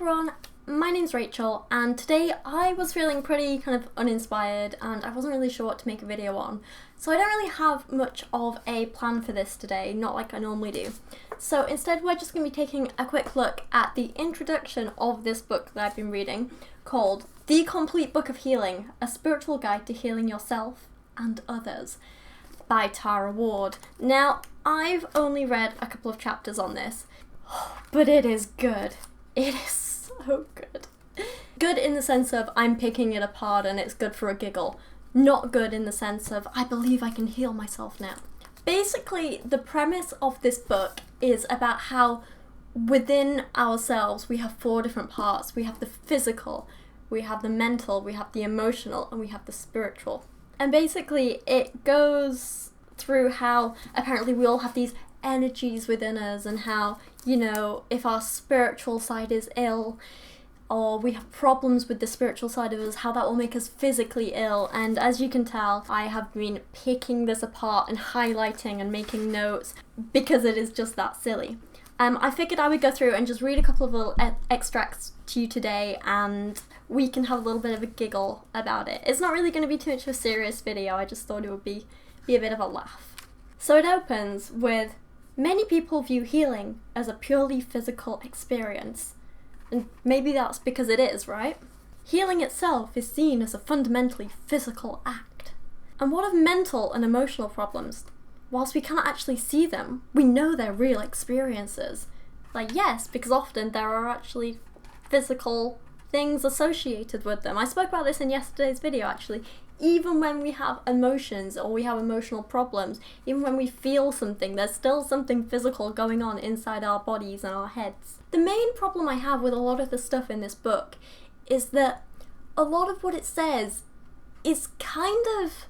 everyone, my name's Rachel, and today I was feeling pretty kind of uninspired and I wasn't really sure what to make a video on. So I don't really have much of a plan for this today, not like I normally do. So instead we're just going to be taking a quick look at the introduction of this book that I've been reading called The Complete Book of Healing, A Spiritual Guide to Healing Yourself and Others by Tara Ward. Now, I've only read a couple of chapters on this, but it is good. It is so good. Good in the sense of I'm picking it apart and it's good for a giggle. Not good in the sense of I believe I can heal myself now. Basically, the premise of this book is about how within ourselves we have four different parts. We have the physical, we have the mental, we have the emotional, and we have the spiritual. And basically it goes through how apparently we all have these energies within us and how, you know, if our spiritual side is ill or we have problems with the spiritual side of us, how that will make us physically ill. And as you can tell, I have been picking this apart and highlighting and making notes because it is just that silly. I figured I would go through and just read a couple of little extracts to you today and we can have a little bit of a giggle about it. It's not really going to be too much of a serious video, I just thought it would be a bit of a laugh. So it opens with, many people view healing as a purely physical experience. And maybe that's because it is, right? Healing itself is seen as a fundamentally physical act. And what of mental and emotional problems? Whilst we cannot actually see them, we know they're real experiences. Like, yes, because often there are actually physical things associated with them. I spoke about this in yesterday's video, actually. Even when we have emotions or we have emotional problems, even when we feel something, there's still something physical going on inside our bodies and our heads. The main problem I have with a lot of the stuff in this book is that a lot of what it says is kind of,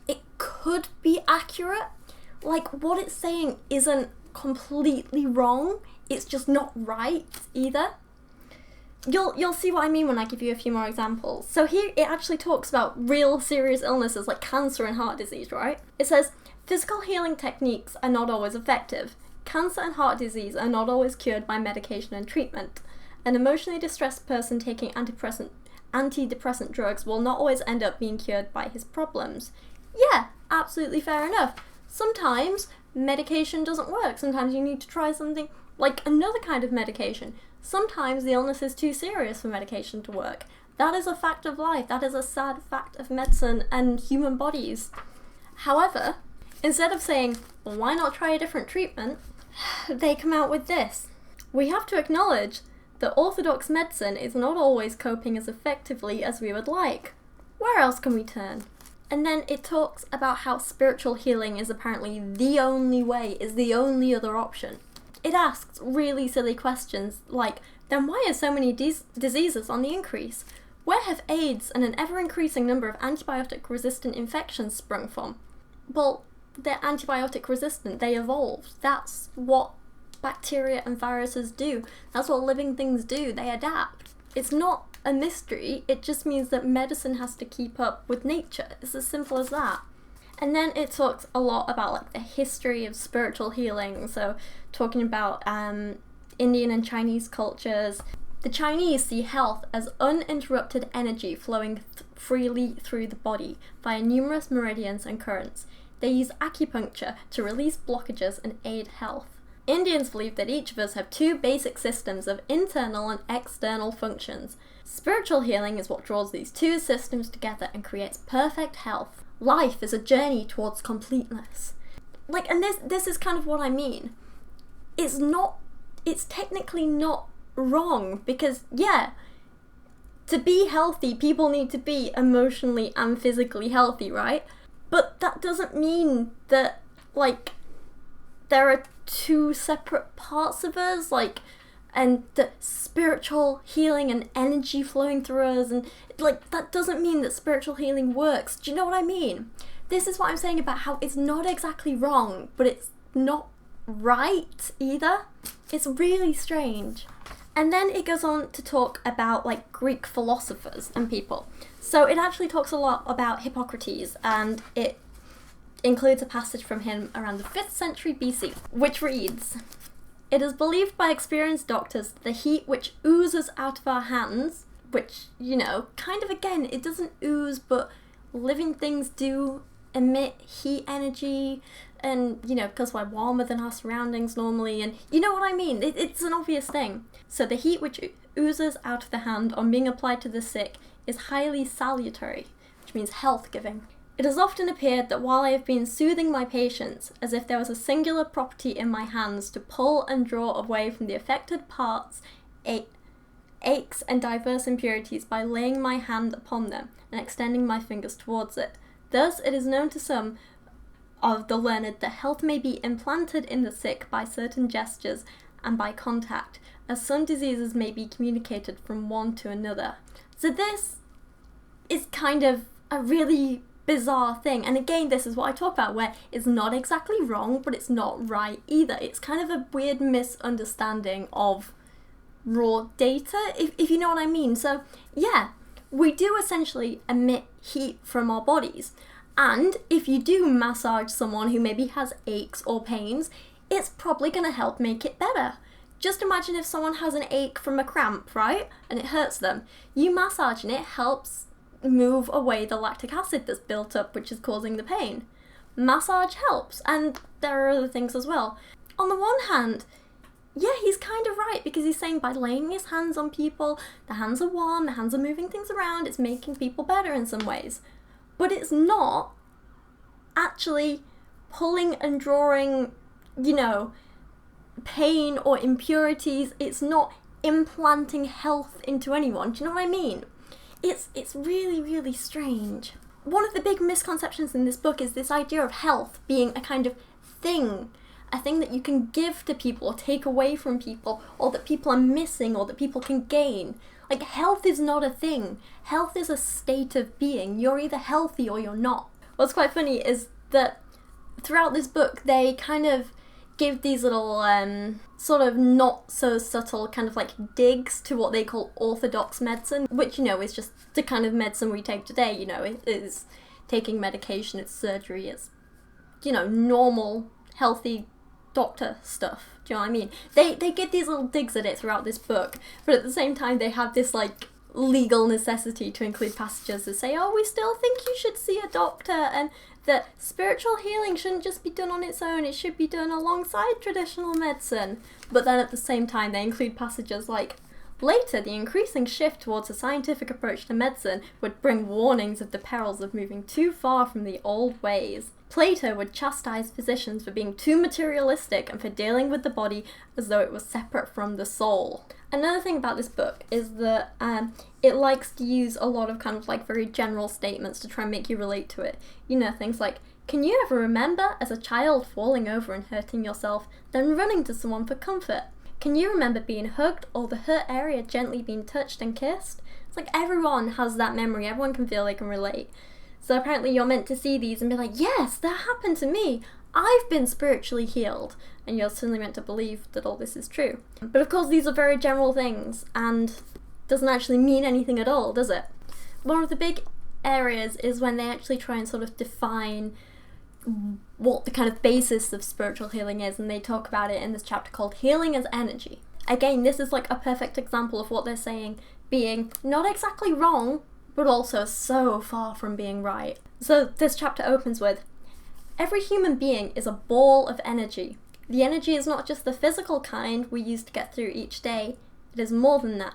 it could be accurate. Like, what it's saying isn't completely wrong, it's just not right either. You'll see what I mean when I give you a few more examples. So here it actually talks about real serious illnesses like cancer and heart disease, right? It says, physical healing techniques are not always effective. Cancer and heart disease are not always cured by medication and treatment. An emotionally distressed person taking antidepressant drugs will not always end up being cured by his problems. Yeah, absolutely fair enough. Sometimes medication doesn't work. Sometimes you need to try something like another kind of medication. Sometimes the illness is too serious for medication to work. That is a fact of life. That is a sad fact of medicine and human bodies. However, instead of saying, well, why not try a different treatment, they come out with this. We have to acknowledge that orthodox medicine is not always coping as effectively as we would like. Where else can we turn? And then it talks about how spiritual healing is apparently the only way, is the only other option. It asks really silly questions like, then why are so many diseases on the increase? Where have AIDS and an ever-increasing number of antibiotic-resistant infections sprung from? Well, they're antibiotic-resistant, they evolved. That's what bacteria and viruses do. That's what living things do, they adapt. It's not a mystery, it just means that medicine has to keep up with nature. It's as simple as that. And then it talks a lot about like the history of spiritual healing, so talking about Indian and Chinese cultures. The Chinese see health as uninterrupted energy flowing freely through the body via numerous meridians and currents. They use acupuncture to release blockages and aid health. Indians believe that each of us have two basic systems of internal and external functions. Spiritual healing is what draws these two systems together and creates perfect health. Life is a journey towards completeness. Like, and this is kind of what I mean. It's technically not wrong because, yeah, to be healthy, people need to be emotionally and physically healthy, right? But that doesn't mean that, like, there are two separate parts of us, like, and the spiritual healing and energy flowing through us, and like that doesn't mean that spiritual healing works. Do you know what I mean? This is what I'm saying about how it's not exactly wrong, but it's not right either. It's really strange. And then it goes on to talk about like Greek philosophers and people. So it actually talks a lot about Hippocrates, and it includes a passage from him around the 5th century BC, which reads, It is believed by experienced doctors that the heat which oozes out of our hands, which, kind of again, it doesn't ooze, but living things do emit heat energy, and, because we're warmer than our surroundings normally, and you know what I mean? It's an obvious thing. So the heat which oozes out of the hand on being applied to the sick is highly salutary, which means health-giving. It has often appeared that while I have been soothing my patients, as if there was a singular property in my hands to pull and draw away from the affected parts, aches and diverse impurities by laying my hand upon them and extending my fingers towards it. Thus it is known to some of the learned that health may be implanted in the sick by certain gestures and by contact, as some diseases may be communicated from one to another. So this is kind of a really bizarre thing, and again, this is what I talk about, where it's not exactly wrong, but it's not right either. It's kind of a weird misunderstanding of raw data, if you know what I mean. So yeah, we do essentially emit heat from our bodies, and if you do massage someone who maybe has aches or pains, it's probably going to help make it better. Just imagine if someone has an ache from a cramp, right, and it hurts them. You massaging it helps move away the lactic acid that's built up, which is causing the pain. Massage helps, and there are other things as well. On the one hand, yeah, he's kind of right, because he's saying by laying his hands on people, the hands are warm, the hands are moving things around, it's making people better in some ways. But it's not actually pulling and drawing, pain or impurities. It's not implanting health into anyone. Do you know what I mean? It's really, really strange. One of the big misconceptions in this book is this idea of health being a kind of thing, a thing that you can give to people or take away from people, or that people are missing, or that people can gain. Like, health is not a thing. Health is a state of being. You're either healthy or you're not. What's quite funny is that throughout this book, they kind of give these little sort of not so subtle kind of like digs to what they call orthodox medicine, which, is just the kind of medicine we take today. It is taking medication, it's surgery, it's, normal, healthy doctor stuff. Do you know what I mean? They give these little digs at it throughout this book, but at the same time they have this like legal necessity to include passages that say, oh, we still think you should see a doctor, and that spiritual healing shouldn't just be done on its own, it should be done alongside traditional medicine. But then at the same time they include passages like, later, the increasing shift towards a scientific approach to medicine would bring warnings of the perils of moving too far from the old ways. Plato would chastise physicians for being too materialistic and for dealing with the body as though it was separate from the soul. Another thing about this book is that it likes to use a lot of kind of like very general statements to try and make you relate to it. Things like, can you ever remember as a child falling over and hurting yourself, then running to someone for comfort? Can you remember being hugged or the hurt area gently being touched and kissed? It's like everyone has that memory, everyone can feel they can relate. So apparently you're meant to see these and be like, yes, that happened to me. I've been spiritually healed. And you're suddenly meant to believe that all this is true. But of course these are very general things and doesn't actually mean anything at all, does it? One of the big areas is when they actually try and sort of define what the kind of basis of spiritual healing is, and they talk about it in this chapter called Healing as Energy. Again, this is like a perfect example of what they're saying being not exactly wrong, but also so far from being right. So this chapter opens with, every human being is a ball of energy. The energy is not just the physical kind we use to get through each day, it is more than that.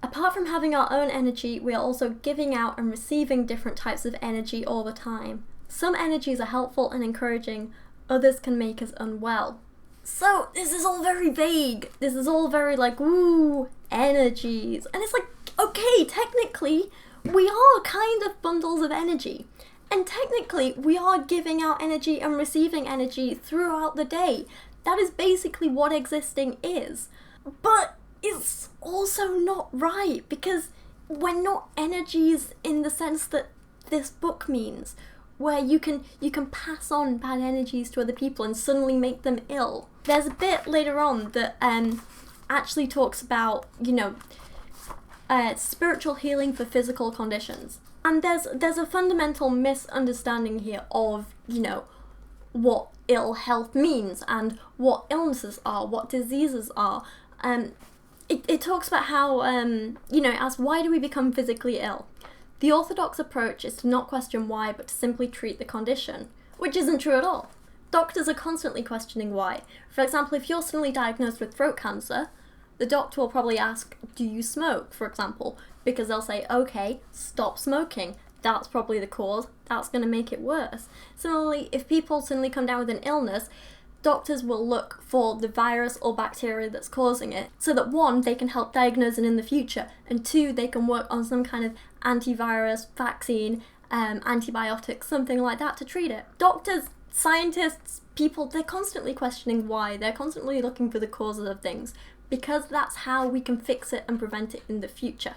Apart from having our own energy, we are also giving out and receiving different types of energy all the time. Some energies are helpful and encouraging, others can make us unwell. So this is all very vague. This is all very like, ooh, energies. And it's like, okay, technically, we are kind of bundles of energy. And technically, we are giving out energy and receiving energy throughout the day. That is basically what existing is. But it's also not right, because we're not energies in the sense that this book means, where you can pass on bad energies to other people and suddenly make them ill. There's a bit later on that actually talks about, spiritual healing for physical conditions. And there's a fundamental misunderstanding here of, what ill health means and what illnesses are, what diseases are. It talks about how, it asks, why do we become physically ill? The orthodox approach is to not question why, but to simply treat the condition, which isn't true at all. Doctors are constantly questioning why. For example, if you're suddenly diagnosed with throat cancer, the doctor will probably ask, do you smoke, for example? Because they'll say, okay, stop smoking. That's probably the cause. That's going to make it worse. Similarly, if people suddenly come down with an illness, doctors will look for the virus or bacteria that's causing it, so that one, they can help diagnose it in the future, and two, they can work on some kind of antivirus, vaccine, antibiotics, something like that to treat it. Doctors, scientists, people, they're constantly questioning why. They're constantly looking for the causes of things, because that's how we can fix it and prevent it in the future.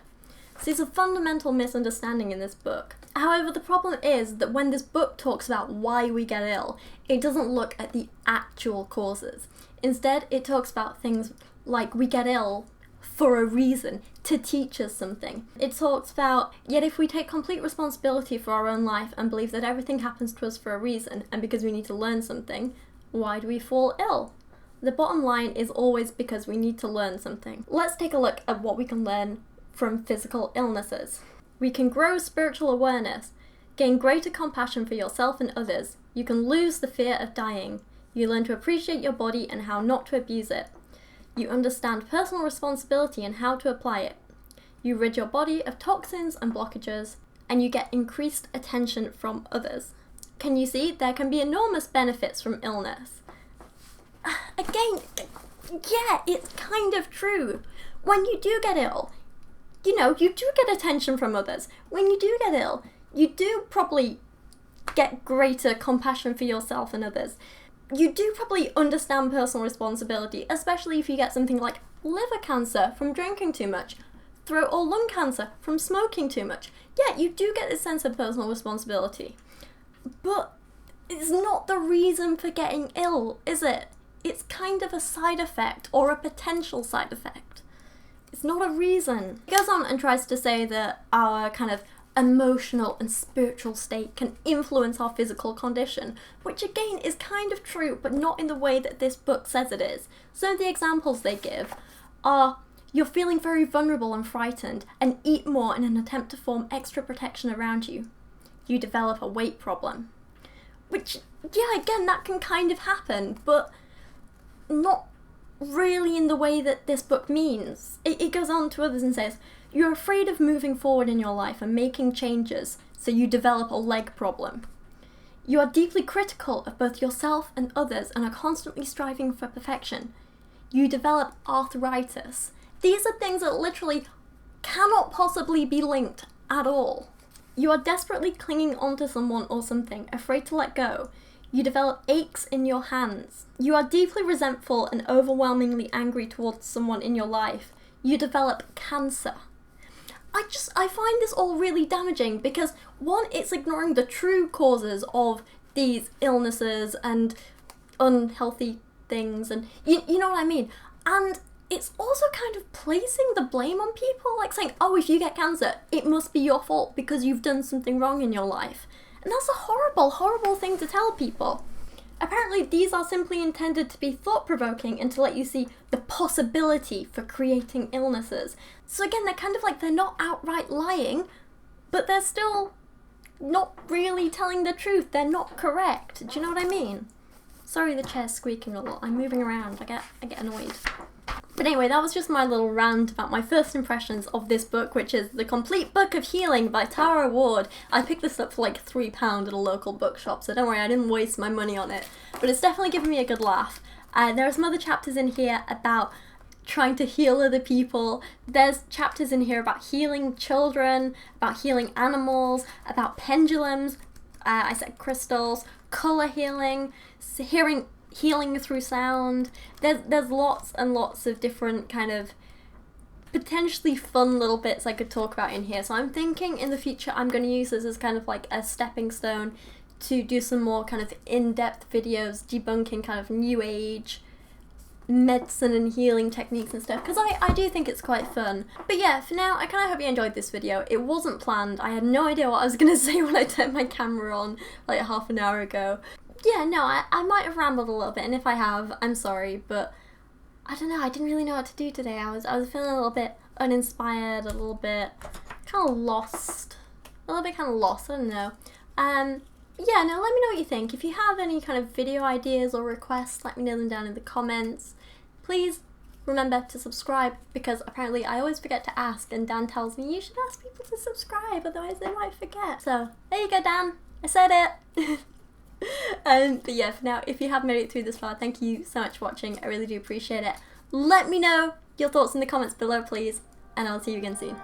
So there's a fundamental misunderstanding in this book. However, the problem is that when this book talks about why we get ill, it doesn't look at the actual causes. Instead, it talks about things like we get ill for a reason, to teach us something. It talks about, yet if we take complete responsibility for our own life and believe that everything happens to us for a reason, and because we need to learn something, why do we fall ill? The bottom line is always because we need to learn something. Let's take a look at what we can learn from physical illnesses. We can grow spiritual awareness, gain greater compassion for yourself and others. You can lose the fear of dying. You learn to appreciate your body and how not to abuse it. You understand personal responsibility and how to apply it. You rid your body of toxins and blockages, and you get increased attention from others. Can you see? There can be enormous benefits from illness. Again, yeah, it's kind of true. When you do get ill, you do get attention from others. When you do get ill, you do probably get greater compassion for yourself and others. You do probably understand personal responsibility, especially if you get something like liver cancer from drinking too much, throat or lung cancer from smoking too much. Yeah, you do get this sense of personal responsibility. But it's not the reason for getting ill, is it? It's kind of a side effect, or a potential side effect. It's not a reason. He goes on and tries to say that our kind of emotional and spiritual state can influence our physical condition, which again is kind of true, but not in the way that this book says it is. Some of the examples they give are, you're feeling very vulnerable and frightened, and eat more in an attempt to form extra protection around you. You develop a weight problem. Which, yeah, again, that can kind of happen, but not really in the way that this book means. It goes on to others and says, you're afraid of moving forward in your life and making changes, so you develop a leg problem. You are deeply critical of both yourself and others and are constantly striving for perfection. You develop arthritis. These are things that literally cannot possibly be linked at all. You are desperately clinging onto someone or something, afraid to let go. You develop aches in your hands. You are deeply resentful and overwhelmingly angry towards someone in your life. You develop cancer. I find this all really damaging because, one, it's ignoring the true causes of these illnesses and unhealthy things, and you know what I mean? And it's also kind of placing the blame on people, like saying, oh, if you get cancer, it must be your fault because you've done something wrong in your life. And that's a horrible, horrible thing to tell people. Apparently, these are simply intended to be thought-provoking and to let you see the possibility for creating illnesses. So again, they're kind of like, they're not outright lying, but they're still not really telling the truth. They're not correct. Do you know what I mean? Sorry, the chair's squeaking a lot. I'm moving around. I get annoyed. But anyway, that was just my little rant about my first impressions of this book, which is The Complete Book of Healing by Tara Ward. I picked this up for like £3 at a local bookshop, so don't worry, I didn't waste my money on it. But it's definitely given me a good laugh. There are some other chapters in here about trying to heal other people. There's chapters in here about healing children, about healing animals, about pendulums, I said crystals, colour healing, healing through sound. There's lots and lots of different kind of potentially fun little bits I could talk about in here. So I'm thinking in the future I'm going to use this as kind of like a stepping stone to do some more kind of in-depth videos debunking kind of new age medicine and healing techniques and stuff, because I do think it's quite fun. But yeah, for now, I kind of hope you enjoyed this video. It wasn't planned. I had no idea what I was going to say when I turned my camera on like half an hour ago. yeah, no, I might have rambled a little bit, and if I have, I'm sorry, but I don't know, I didn't really know what to do today. I was feeling a little bit uninspired, a little bit kind of lost. I don't know. Yeah, no, let me know what you think. If you have any kind of video ideas or requests, let me know them down in the comments. Please remember to subscribe, because apparently I always forget to ask, and Dan tells me you should ask people to subscribe, otherwise they might forget. So there you go, Dan, I said it. But yeah, for now, if you have made it through this far, thank you so much for watching. I really do appreciate it. Let me know your thoughts in the comments below, please, and I'll see you again soon.